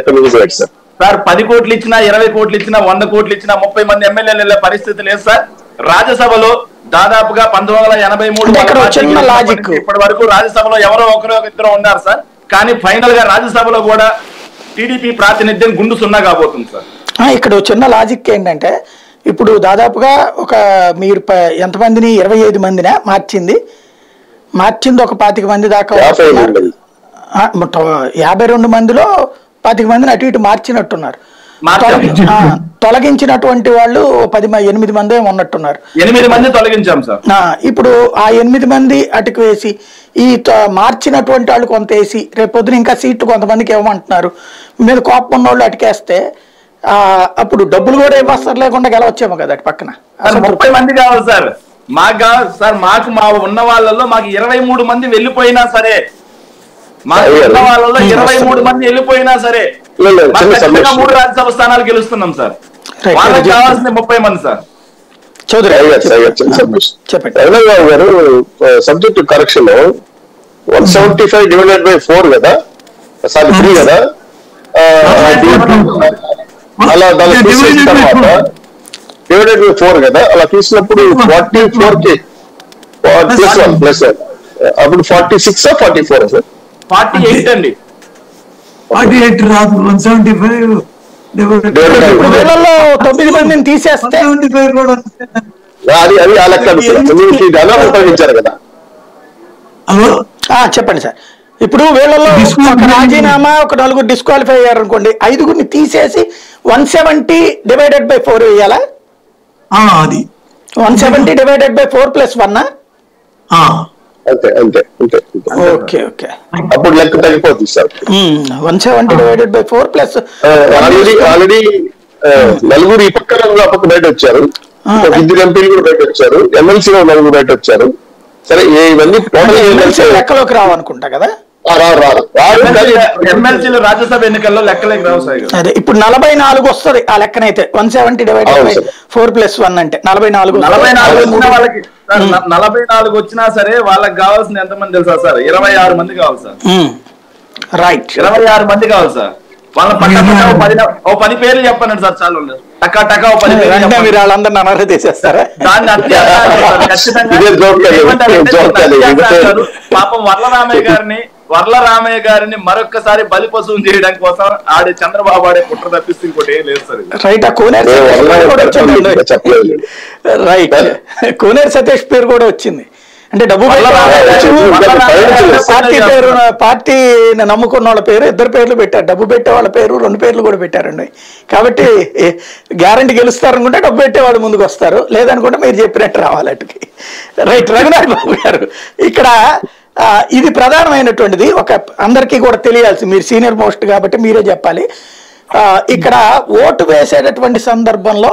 చెప్పండి sir. Sir 10 కోట్లు ఇచ్చినా 20 కోట్లు ఇచ్చినా 100 కోట్లు ఇచ్చినా 30 మంది ఎమ్మెల్యేల పరిస్థితి లేదు సార్. రాజ్యసభలో దాదాపుగా 1983 ఇప్పటి వరకు రాజ్యసభలో ఎవరో ఒకరో ఇద్దరు ఉన్నారు సార్. కానీ ఫైనల్ గా రాజ్యసభలో కూడా టీడీపీ ప్రాతినిధ్యం గుండు సున్నా కాబోతుంది సార్. ఇక్కడ చిన్న లాజిక్ ఏంటంటే ఇప్పుడు దాదాపుగా ఒక మీరు ఎంతమందిని 25 మందినే మార్చింది ఒక 25 మంది దాకా 52 మందిలో 25 మందిని అటు ఇటు మార్చినట్టున్నారు. తొలగించినటువంటి వాళ్ళు 8 మంది ఉన్నట్టున్నారు. 8 మంది తొలగించాం సార్. ఇప్పుడు ఆ 8 మంది అటుకు వేసి ఈ మార్చినటువంటి వాళ్ళు కొంత వేసి రేపొద్దున ఇంకా సీట్లు కొంతమందికి ఇవ్వమంటున్నారు. మీద కోపం ఉన్న వాళ్ళు అటుకేస్తే అప్పుడు డబ్బులు కూడా ఏమవసరం లేకుండా గెలవచ్చేమో కదా అటు పక్కన. 30 మంది కావాలి సార్. మాకు కావాలి సార్. మాకు మా ఉన్న వాళ్ళలో మాకు 23 మంది వెళ్ళిపోయినా సరే, మాకు ఉన్న వాళ్ళలో 23 మంది వెళ్ళిపోయినా సరే 3 రాజ్యసభ స్థానాలు గెలుస్తున్నాం సార్. వాళ్ళకి కావాల్సింది 30 మంది సార్. చౌదరి గారు సబ్జెక్ట్ కరెక్షన్ 175 డివైడెడ్ బై 4 కదా, సారీ 3 కదా, అలా దాన్ని తీసేసిన తర్వాత డివైడెడ్ బై 4 కదా, అలా తీసినప్పుడు 44కి ప్లస్ అప్పుడు 46 44 సార్. 48 అండి. 48 రాదు. 175 9 మందిని తీసేస్తే అది ఆ లెక్క ఉపయోగించారు కదా. చెప్పండి సార్. ఇప్పుడు వీళ్ళలో ఒక రాజీనామా ఒక 4 డిస్క్వాలిఫై అయ్యారు అనుకోండి, 5గురిని తీసేసి 170 డివైడెడ్ బై 4 వేయాలా? అది 170 డివైడెడ్ బై 4 + 1 అంతే అంతే అంతే. Okay okay. అప్పుడు లెక్క తగ్గిపోతుంది sir. 170 divided by 4 plus already 4 ఈ పక్కన ఆ పక్క బయట వచ్చారు, 2 ఎంపీలు కూడా బయట వచ్చారు, ఎమ్మెల్సీలో 4 బయట వచ్చారు. సరే ఇవన్నీ టోటల్ లెక్కలోకి రావనుకుంటా కదా. ఎమ్మెల్సీలు రాజ్యసభ ఎన్నికల్లో లెక్కలేక రావు సార్. అదే ఇప్పుడు 44 వస్తుంది ఆ లెక్కనైతే. 170 డివైడెడ్ బై 4 + 1 అంటే 44 వాళ్ళకి 44 వచ్చినా సరే వాళ్ళకి కావాల్సింది ఎంతమంది తెలుసా సార్? 26 మంది కావాలి సార్. రైట్, 26 మంది కావాలి సార్. వాళ్ళ పక్క 10 పేర్లు చెప్పండి సార్. చాలు టకా టకా 10 పేర్లు మీరు వాళ్ళందరినీ అనర్హ చేసేస్తారా? దాన్ని పాపం వర్లరామయ్య గారిని మరొక్కసారి బలి పశువుని చేయడం కోసం ఆడే చంద్రబాబు ఆడే కుట్ర తప్పిస్తే ఇంకోటి ఏం లేదు సార్. రైట్. కోనేరు సతీష్ పేరు కూడా వచ్చింది. అంటే డబ్బు పార్టీని నమ్ముకున్న వాళ్ళ పేరు 2 పేర్లు పెట్టారు. డబ్బు పెట్టే వాళ్ళ పేరు 2 పేర్లు కూడా పెట్టారండి. కాబట్టి గ్యారంటీ గెలుస్తారనుకుంటే డబ్బు పెట్టేవాడు ముందుకు వస్తారు, లేదనుకుంటే మీరు చెప్పినట్టు రావాలి అటుకి. రైట్. రఘునాథ్ బాబు గారు, ఇక్కడ ఇది ప్రధానమైనటువంటిది ఒక అందరికీ కూడా తెలియాల్సి, మీరు సీనియర్ మోస్ట్ కాబట్టి మీరే చెప్పాలి. ఇక్కడ ఓటు వేసేటటువంటి సందర్భంలో